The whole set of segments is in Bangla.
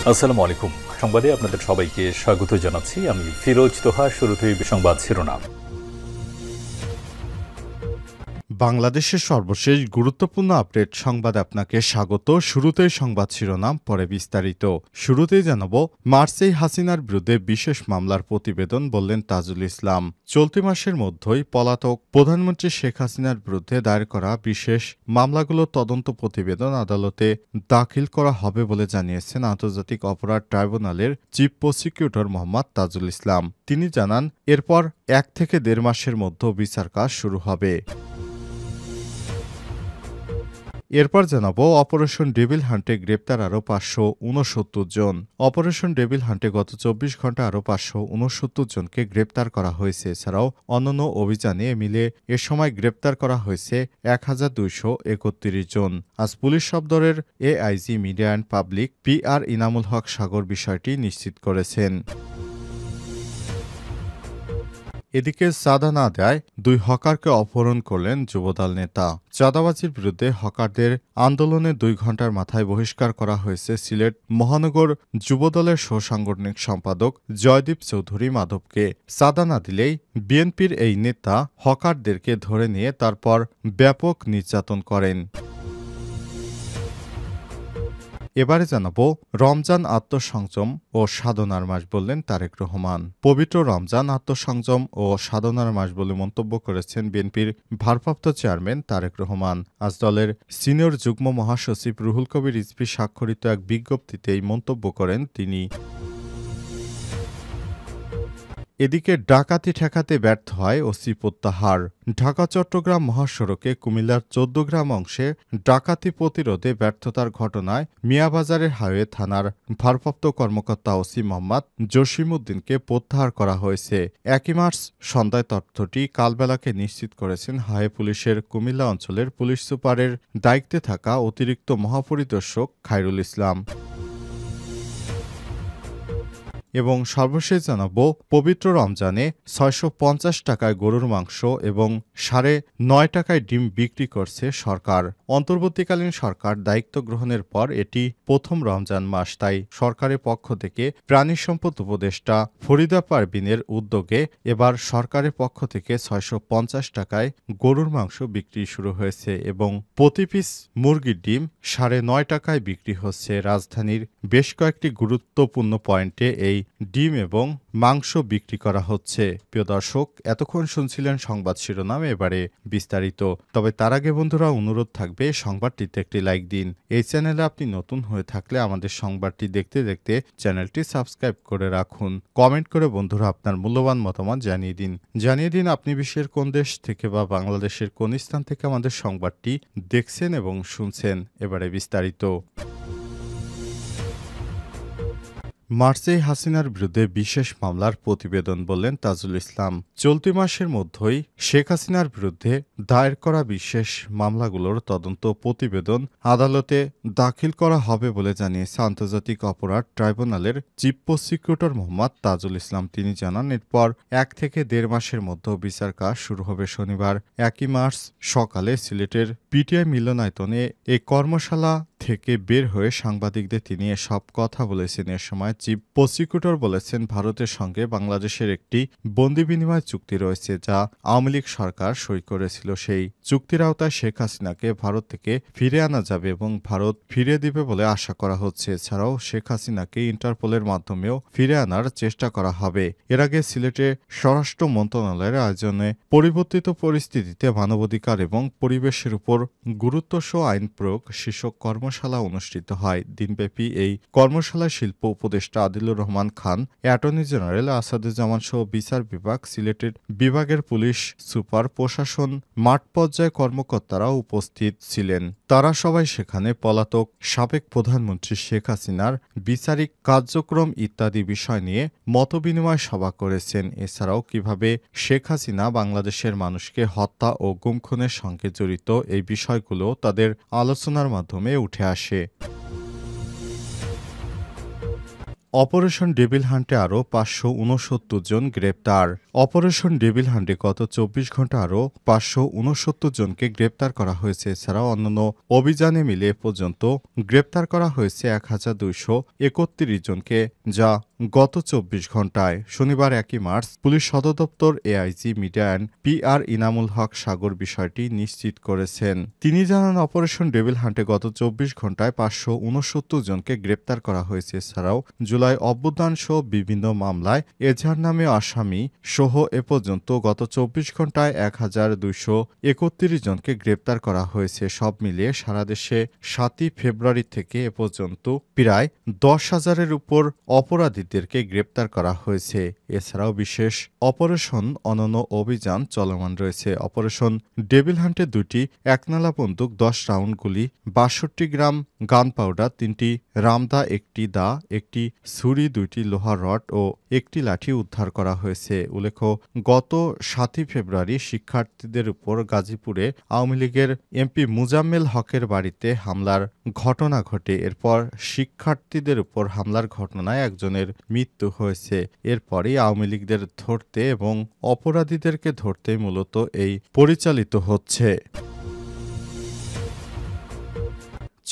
আসসালামু আলাইকুম। সংবাদে আপনাদের সবাইকে স্বাগত জানাচ্ছি। আমি ফিরোজ তোহা। শুরুতেই সংবাদ শিরোনাম। বাংলাদেশের সর্বশেষ গুরুত্বপূর্ণ আপডেট সংবাদে আপনাকে স্বাগত। শুরুতেই সংবাদ শিরোনাম, পরে বিস্তারিত। শুরুতেই জানাব, মার্চেই হাসিনার বিরুদ্ধে বিশেষ মামলার প্রতিবেদন, বললেন তাজুল ইসলাম। চলতি মাসের মধ্যেই পলাতক প্রধানমন্ত্রী শেখ হাসিনার বিরুদ্ধে দায়ের করা বিশেষ মামলাগুলোর তদন্ত প্রতিবেদন আদালতে দাখিল করা হবে বলে জানিয়েছেন আন্তর্জাতিক অপরাধ ট্রাইব্যুনালের চিফ প্রসিকিউটর মোহাম্মদ তাজুল ইসলাম। তিনি জানান, এরপর 1 থেকে 1.5 মাসের মধ্যে বিচার কাজ শুরু হবে। এরপর জানাবো, অপারেশন ডেভিল হান্টে গ্রেপ্তার আরও 569 জন। অপারেশন ডেভিল হান্টে গত 24 ঘন্টা আরও 569 জনকে গ্রেপ্তার করা হয়েছে। এছাড়াও অন্যান্য অভিযানে মিলে এ সময় গ্রেপ্তার করা হয়েছে 1231 জন। আজ পুলিশ সদরের AIG media and public PR Inamul Haque Sagar বিষয়টি নিশ্চিত করেছেন। এদিকে চাঁদা না দেয় 2 হকারকে অপহরণ করলেন যুবদল নেতা। চাঁদাবাজির বিরুদ্ধে হকারদের আন্দোলনে 2 ঘণ্টার মাথায় বহিষ্কার করা হয়েছে সিলেট মহানগর যুবদলের সাংগঠনিক সম্পাদক জয়দীপ চৌধুরী মাধবকে। চাঁদা না দিলেই বিএনপির এই নেতা হকারদেরকে ধরে নিয়ে তারপর ব্যাপক নির্যাতন করেন। এবারে জানাবো, রমজান আত্মসংযম ও সাধনার মাস, বললেন তারেক রহমান। পবিত্র রমজান আত্মসংযম ও সাধনার মাস বলে মন্তব্য করেছেন বিএনপির ভারপ্রাপ্ত চেয়ারম্যান তারেক রহমান। আজ দলের সিনিয়র যুগ্ম মহাসচিব রুহুল কবির রিজভী স্বাক্ষরিত এক বিজ্ঞপ্তিতে এই মন্তব্য করেন তিনি। এদিকে ডাকাতি ঠেকাতে ব্যর্থ হয় ওসি প্রত্যাহার। ঢাকা চট্টগ্রাম মহাসড়কে কুমিল্লার 14 গ্রাম অংশে ডাকাতি প্রতিরোধে ব্যর্থতার ঘটনায় মিয়াবাজারের হাইওয়ে থানার ভারপ্রাপ্ত কর্মকর্তা ওসি মোহাম্মদ জসিমউদ্দিনকে প্রত্যাহার করা হয়েছে। 1 মার্চ সন্ধ্যায় তথ্যটি কালবেলাকে নিশ্চিত করেছেন হাইওয়ে পুলিশের কুমিল্লা অঞ্চলের পুলিশ সুপারের দায়িত্বে থাকা অতিরিক্ত মহাপরিদর্শক খায়রুল ইসলাম। এবং সর্বশেষ জানাবো, পবিত্র রমজানে 650 টাকায় গরুর মাংস এবং 9.5 টাকায় ডিম বিক্রি করছে সরকার। অন্তর্বর্তীকালীন সরকার দায়িত্ব গ্রহণের পর এটি প্রথম রমজান মাস, তাই সরকারের পক্ষ থেকে প্রাণী সম্পদ উপদেষ্টা ফরিদা পারভিনের উদ্যোগে এবার সরকারের পক্ষ থেকে 650 টাকায় গরুর মাংস বিক্রি শুরু হয়েছে এবং প্রতি পিস মুরগির ডিম 9.5 টাকায় বিক্রি হচ্ছে। রাজধানীর বেশ কয়েকটি গুরুত্বপূর্ণ পয়েন্টে এই ডিম এবং মাংস বিক্রি করা হচ্ছে। প্রিয় দর্শক, এতক্ষণ শুনছিলেন সংবাদ শিরোনাম, এবারে বিস্তারিত। তবে তার আগে বন্ধুরা, অনুরোধ থাকবে সংবাদটিতে একটি লাইক দিন। এই চ্যানেলে আপনি নতুন হয়ে থাকলে আমাদের সংবাদটি দেখতে দেখতে চ্যানেলটি সাবস্ক্রাইব করে রাখুন। কমেন্ট করে বন্ধুরা আপনার মূল্যবান মতামত জানিয়ে দিন আপনি বিশ্বের কোন দেশ থেকে বা বাংলাদেশের কোন স্থান থেকে আমাদের সংবাদটি দেখছেন এবং শুনছেন। এবারে বিস্তারিত। মার্চেই হাসিনার বিরুদ্ধে বিশেষ মামলার প্রতিবেদন, বললেন তাজুল ইসলাম। চলতি মাসের মধ্যেই শেখ হাসিনার বিরুদ্ধে দায়ের করা বিশেষ মামলাগুলোর তদন্ত প্রতিবেদন আদালতে দাখিল করা হবে বলে জানিয়েছে আন্তর্জাতিক অপরাধ ট্রাইব্যুনালের চিফ প্রসিকিউটর মোহাম্মদ তাজুল ইসলাম। তিনি জানান, এরপর 1 থেকে 1.5 মাসের মধ্যে বিচার কাজ শুরু হবে। শনিবার 1 মার্চ সকালে সিলেটের পিটিআই মিলনায়তনে এই কর্মশালা থেকে বের হয়ে সাংবাদিকদের তিনি এসব কথা বলেছেন। এ সময় চিফ প্রসিকিউটর বলেছেন, ভারতের সঙ্গে বাংলাদেশের একটি বন্দি বিনিময় চুক্তি রয়েছে যা আওয়ামী লীগ সরকার সই করেছিল। সেই চুক্তির আওতায় শেখ হাসিনাকে ভারত থেকে ফিরে আনা যাবে এবং ভারত ফিরিয়ে দিবে বলে আশা করা হচ্ছে। এছাড়াও শেখ হাসিনাকে ইন্টারপোলের মাধ্যমেও ফিরে আনার চেষ্টা করা হবে। এর আগে সিলেটে স্বরাষ্ট্র মন্ত্রণালয়ের আয়োজনে পরিবর্তিত পরিস্থিতিতে মানবাধিকার এবং পরিবেশের উপর গুরুত্বসহ আইন প্রয়োগ শীর্ষক কর্মশালা অনুষ্ঠিত হয়। দিনব্যাপী এই কর্মশালায় শিল্প উপদেষ্টা আদিলুর রহমান খান, অ্যাটর্নি জেনারেল আসাদুজ্জামান সহ বিচার বিভাগ, সিলেটের বিভাগের পুলিশ সুপার, প্রশাসন, মাঠ পর্যায়ে কর্মকর্তারা উপস্থিত ছিলেন। তারা সবাই সেখানে পলাতক সাবেক প্রধানমন্ত্রী শেখ হাসিনার বিচারিক কার্যক্রম ইত্যাদি বিষয় নিয়ে মতবিনিময় সভা করেছেন। এছাড়াও কিভাবে শেখ হাসিনা বাংলাদেশের মানুষকে হত্যা ও গুম খুনের সঙ্গে জড়িত, এই বিষয়গুলো তাদের আলোচনার মাধ্যমে উঠে আসে। অপারেশন ডেভিল হান্টে আরও ৫৬৯ জন গ্রেপ্তার। অপারেশন ডেভিল হান্টে গত ২৪ ঘন্টা আরও ৫৬৯ জনকে গ্রেপ্তার করা হয়েছে। এছাড়াও অন্যান্য অভিযানে মিলে এ পর্যন্ত গ্রেপ্তার করা হয়েছে ১,২৩১ জনকে, যা গত ২৪ ঘন্টায়। শনিবার ১ মার্চ পুলিশ সদর দপ্তর AIG media and PR Inamul Haque Sagar বিষয়টি নিশ্চিত করেছেন। তিনি জানান, অপারেশন ডেভিল হান্টে গত ২৪ ঘন্টায় ৫৬৯ জনকে গ্রেপ্তার করা হয়েছে। এছাড়াও জুলাই অভ্যুত্থানসহ বিভিন্ন মামলায় এজাহার নামে আসামি সহ এ পর্যন্ত গত ২৪ ঘন্টায় ১,২৩১ জনকে গ্রেপ্তার করা হয়েছে। সব মিলিয়ে সারা দেশে ৭ই ফেব্রুয়ারি থেকে এ পর্যন্ত প্রায় ১০,০০০-এর উপর অপরাধীদেরকে গ্রেপ্তার করা হয়েছে। এছাড়াও বিশেষ অপারেশন অনন্য অভিযান চলমান রয়েছে। অপারেশন ডেভিল হান্টে ২টি একনালা বন্দুক, ১০ রাউন্ড গুলি, ৬২ গ্রাম গান পাউডার, ৩টি রামদা, ১টি দা, 1টি ছুরি, 2টি লোহার রড ও 1টি লাঠি উদ্ধার করা হয়েছে। উল্লেখ্য, গত ৭ই ফেব্রুয়ারি শিক্ষার্থীদের উপর গাজীপুরে আওয়ামী লীগের MP মুজাম্মেল হকের বাড়িতে হামলার ঘটনা ঘটে। এরপর শিক্ষার্থীদের উপর হামলার ঘটনায় একজনের মৃত্যু হয়েছে। এরপরই আওয়ামী লীগদের ধরতে এবং অপরাধীদেরকে ধরতে মূলত এই পরিচালিত হচ্ছে।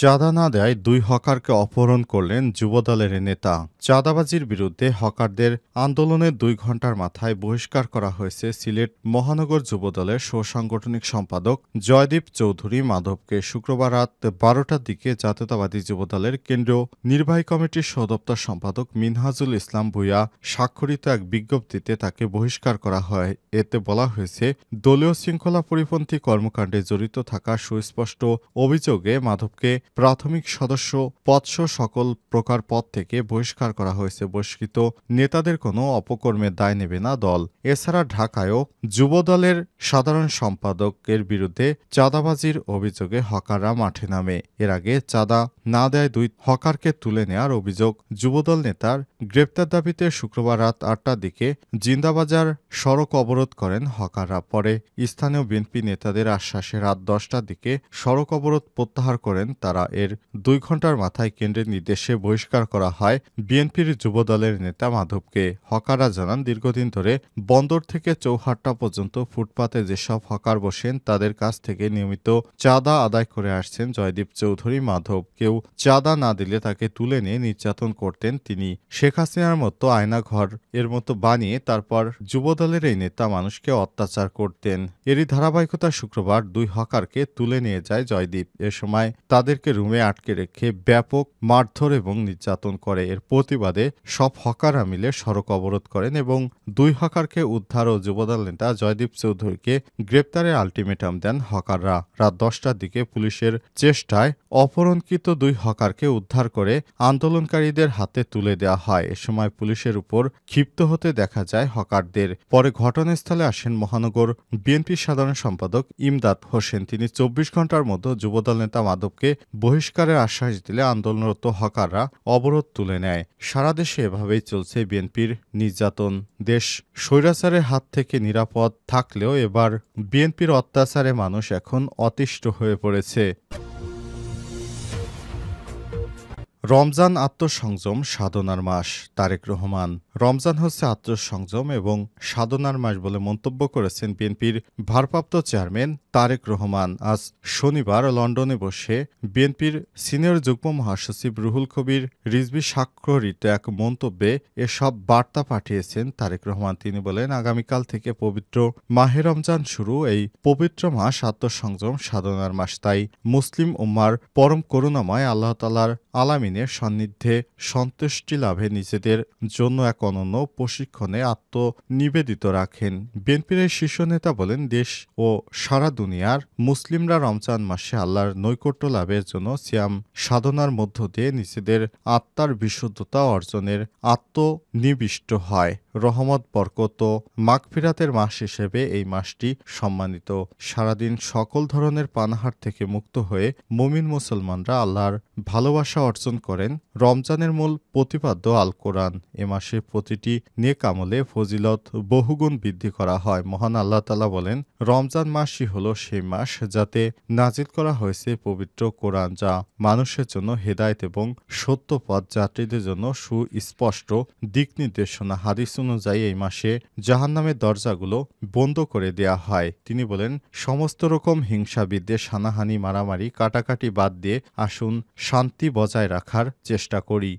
চাঁদা না দেয় ২ হকারকে অপহরণ করলেন যুবদলের নেতা। চাঁদাবাজির বিরুদ্ধে হকারদের আন্দোলনের ২ ঘণ্টার মাথায় বহিষ্কার করা হয়েছে সিলেট মহানগর যুবদলের সাংগঠনিক সম্পাদক জয়দীপ চৌধুরী মাধবকে। শুক্রবার রাত ১২টার দিকে জাতীয়তাবাদী যুবদলের কেন্দ্রীয় নির্বাহী কমিটির সহদপ্তর সম্পাদক মিনহাজুল ইসলাম ভূঁইয়া স্বাক্ষরিত এক বিজ্ঞপ্তিতে তাকে বহিষ্কার করা হয়। এতে বলা হয়েছে, দলীয় শৃঙ্খলা পরিপন্থী কর্মকাণ্ডে জড়িত থাকা সুস্পষ্ট অভিযোগে মাধবকে প্রাথমিক সদস্য পদসহ সকল প্রকার পদ থেকে বহিষ্কার করা হয়েছে। বহিষ্কৃত নেতাদের কোনো অপকর্মের দায় নেবে না দল। এছাড়া ঢাকায়ও যুবদলের সাধারণ সম্পাদকের বিরুদ্ধে চাঁদাবাজির অভিযোগে হকাররা মাঠে নামে। এর আগে চাঁদা না দেয় ২ হকারকে তুলে নেওয়ার অভিযোগ যুবদল নেতার গ্রেপ্তার দাবিতে শুক্রবার রাত ৮টার দিকে জিন্দাবাজার সড়ক অবরোধ করেন হকাররা। পরে স্থানীয় বিএনপি নেতাদের আশ্বাসে রাত ১০টার দিকে সড়ক অবরোধ প্রত্যাহার করেন তারা। এর ২ ঘণ্টার মাথায় কেন্দ্রের নির্দেশে বহিষ্কার করা হয় বিএনপির যুবদলের নেতা মাধবকে। হকাররা জানান, দীর্ঘদিন ধরে বন্দর থেকে চৌহাট্টা পর্যন্ত ফুটপাতে যেসব হকার বসেন তাদের কাছ থেকে নিয়মিত চাঁদা আদায় করে আসছেন জয়দীপ চৌধুরী মাধব। কেউ চাঁদা না দিলে তাকে তুলে নিয়ে নির্যাতন করতেন তিনি। শেখ হাসিনার মতো আয়নাঘর এর মতো বানিয়ে তারপর যুবদলের এই নেতা মানুষকে অত্যাচার করতেন। এরই ধারাবাহিকতা শুক্রবার ২ হকারকে তুলে নিয়ে যায় জয়দীপ। এ সময় তাদেরকে রুমে আটকে রেখে ব্যাপক মারধর এবং নির্যাতন করে। এর প্রতিবাদে সব হকাররা মিলে সড়ক অবরোধ করেন এবং ২ হকারকে উদ্ধার ও যুবদল নেতা জয়দীপ চৌধুরীকে গ্রেপ্তারের আলটিমেটাম দেন হকাররা। রাত ১০টার দিকে পুলিশের চেষ্টায় অপহরণকৃত ২ হকারকে উদ্ধার করে আন্দোলনকারীদের হাতে তুলে দেওয়া হয়। এ সময় পুলিশের উপর ক্ষিপ্ত হতে দেখা যায় হকারদের। পরে ঘটনাস্থলে আসেন মহানগর বিএনপির সাধারণ সম্পাদক ইমদাদ হোসেন। তিনি ২৪ ঘণ্টার মধ্যে যুবদল নেতা মাধবকে বহিষ্কারের আশ্বাস দিলে আন্দোলনরত হকাররা অবরোধ তুলে নেয়। সারা দেশে এভাবেই চলছে বিএনপির নির্যাতন। দেশ স্বৈরাচারের হাত থেকে নিরাপদ থাকলেও এবার বিএনপির অত্যাচারে মানুষ এখন অতিষ্ঠ হয়ে পড়েছে। রমজান আত্মসংযম সাধনার মাস। তারেক রহমান। রমজান হচ্ছে আত্মসংযম এবং সাধনার মাস বলে মন্তব্য করেছেন বিএনপির ভারপ্রাপ্ত চেয়ারম্যান তারেক রহমান। আজ শনিবার লন্ডনে বসে বিএনপির সিনিয়র যুগ্ম মহাসচিব রুহুল কবির রিজভী স্বাক্ষরিত এক মন্তব্যে এসব বার্তা পাঠিয়েছেন তারেক রহমান। তিনি বলেন, আগামীকাল থেকে পবিত্র মাহে রমজান শুরু। এই পবিত্র মাস আত্মসংযম সাধনার মাস। তাই মুসলিম উম্মার পরম করুণাময় আল্লাহ তাআলার আলামিনের সান্নিধ্যে সন্তুষ্টি লাভে নিজেদের জন্য এক অনন্য প্রশিক্ষণে আত্মনিবেদিত রাখেন। বিএনপির এই শীর্ষ নেতা বলেন, দেশ ও সারা দুনিয়ার মুসলিমরা রমজান মাসে আল্লাহর নৈকট্য লাভের জন্য সিয়াম সাধনার মধ্য দিয়ে নিজেদের আত্মার বিশুদ্ধতা অর্জনের আত্মনিবিষ্ট হয়। রহমত, বরকত ও মাগফিরাতের মাস হিসেবে এই মাসটি সম্মানিত। সারাদিন সকল ধরনের পানাহার থেকে মুক্ত হয়ে মুমিন মুসলমানরা আল্লাহর ভালোবাসা অর্জন করেন। রমজানের মূল প্রতিপাদ্য আল কোরআন। এ মাসে প্রতিটি নেক আমলে ফজিলত বহুগুণ বৃদ্ধি করা হয়। মহান আল্লাহ তাআলা বলেন, রমজান মাসই হলো সেই মাস যাতে নাজিল করা হয়েছে পবিত্র কোরআন, যা মানুষের জন্য হেদায়েত এবং সত্য পথ যাত্রীদের জন্য সুস্পষ্ট দিক নির্দেশনা। হাদিস অনুযায়ী এই মাসে জাহান্নামের দরজাগুলো বন্ধ করে দেয়া হয়। তিনি বলেন, সমস্ত রকম হিংসা, বিদ্বেষ, হানাহানি, মারামারি, কাটাকাটি বাদ দিয়ে আসুন শান্তি বজায় রাখার চেষ্টা করি।